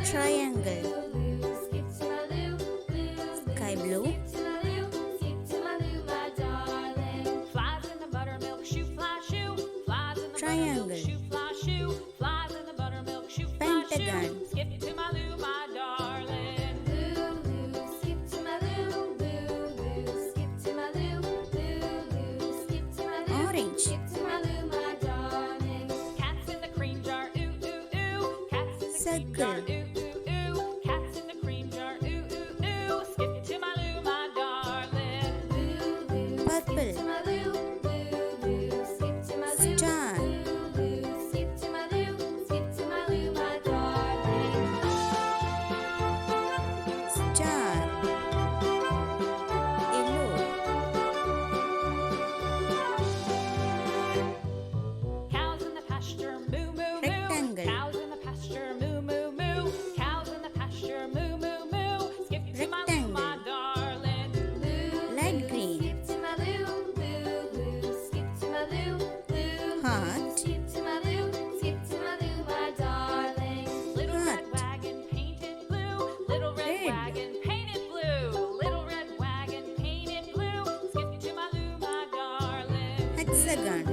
triangle, sky blue, triangle, pentagon, orange, circle, purple, star, star, yellow, Cows in the pasture, moo moo moo. rectangle, Cows in the pasture, moo moo moo. Cows in the pasture, moo moo moo. Skip to my loo, my rectangle, darling. light green, heart, Little red heart, wagon painted blue. Little red Red. wagon painted blue. Little red wagon painted blue. Skip to my loo, my darling. hexagon,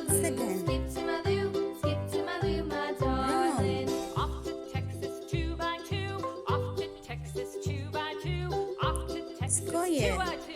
hexagon, Off to Texas 2 by 2. Off to Texas 2 by 2. Off to Texas 2 Square. by 2.